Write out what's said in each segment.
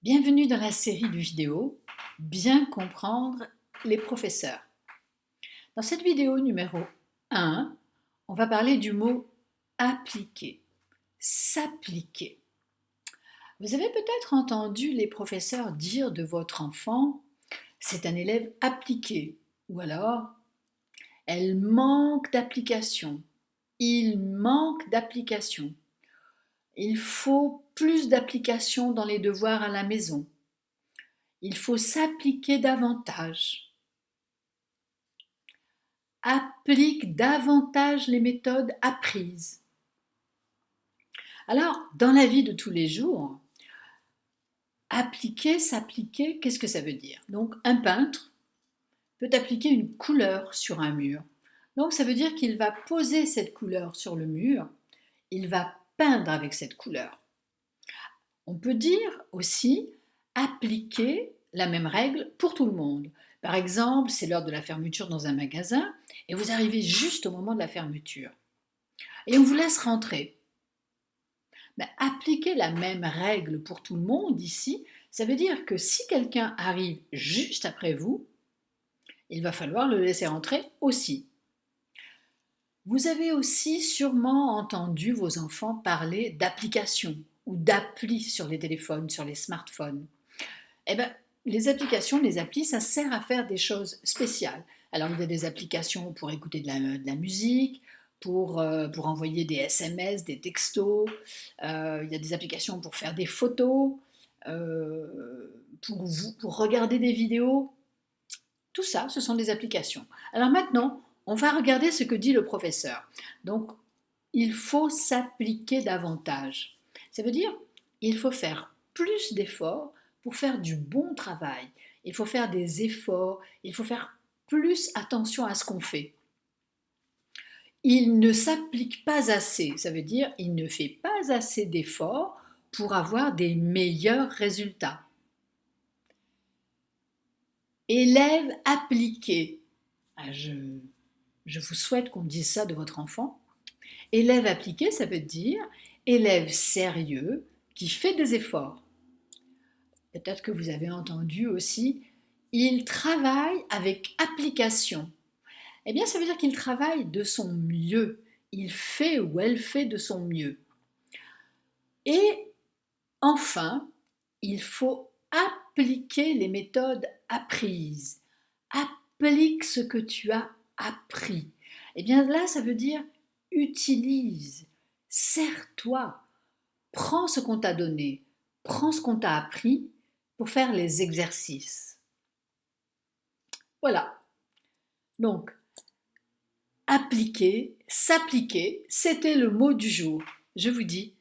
Bienvenue dans la série de vidéos Bien comprendre les professeurs. Dans cette vidéo numéro 1, on va parler du mot appliquer, s'appliquer. Vous avez peut-être entendu les professeurs dire de votre enfant « c'est un élève appliqué » ou alors « elle manque d'application », il manque d'application. Il faut plus d'application dans les devoirs à la maison. Il faut s'appliquer davantage. Applique davantage les méthodes apprises. Alors, dans la vie de tous les jours, appliquer, s'appliquer, qu'est-ce que ça veut dire? Donc, un peintre peut appliquer une couleur sur un mur. Donc, ça veut dire qu'il va poser cette couleur sur le mur, il va peindre avec cette couleur. On peut dire aussi appliquer la même règle pour tout le monde. Par exemple, c'est l'heure de la fermeture dans un magasin et vous arrivez juste au moment de la fermeture. Et on vous laisse rentrer. Appliquer la même règle pour tout le monde ici, ça veut dire que si quelqu'un arrive juste après vous, il va falloir le laisser rentrer aussi. Vous avez aussi sûrement entendu vos enfants parler d'applications ou d'applis sur les téléphones, sur les smartphones. Eh bien, les applications, les applis, ça sert à faire des choses spéciales. Alors, il y a des applications pour écouter de la musique, pour envoyer des SMS, des textos. Il y a des applications pour faire des photos, pour regarder des vidéos. Tout ça, ce sont des applications. Alors maintenant, on va regarder ce que dit le professeur. Donc, il faut s'appliquer davantage. Ça veut dire il faut faire plus d'efforts pour faire du bon travail. Il faut faire des efforts, il faut faire plus attention à ce qu'on fait. Il ne s'applique pas assez, ça veut dire il ne fait pas assez d'efforts pour avoir des meilleurs résultats. Élève appliqué. Je vous souhaite qu'on dise ça de votre enfant. Élève appliqué, ça veut dire élève sérieux qui fait des efforts. Peut-être que vous avez entendu aussi, il travaille avec application. Eh bien, ça veut dire qu'il travaille de son mieux. Il fait ou elle fait de son mieux. Et enfin, il faut appliquer les méthodes apprises. Applique ce que tu as appris. Eh bien là, ça veut dire utilise, sers-toi, prends ce qu'on t'a donné, prends ce qu'on t'a appris pour faire les exercices. Voilà. Donc, appliquer, s'appliquer, c'était le mot du jour. Je vous dis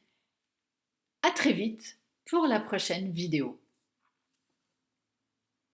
à très vite pour la prochaine vidéo.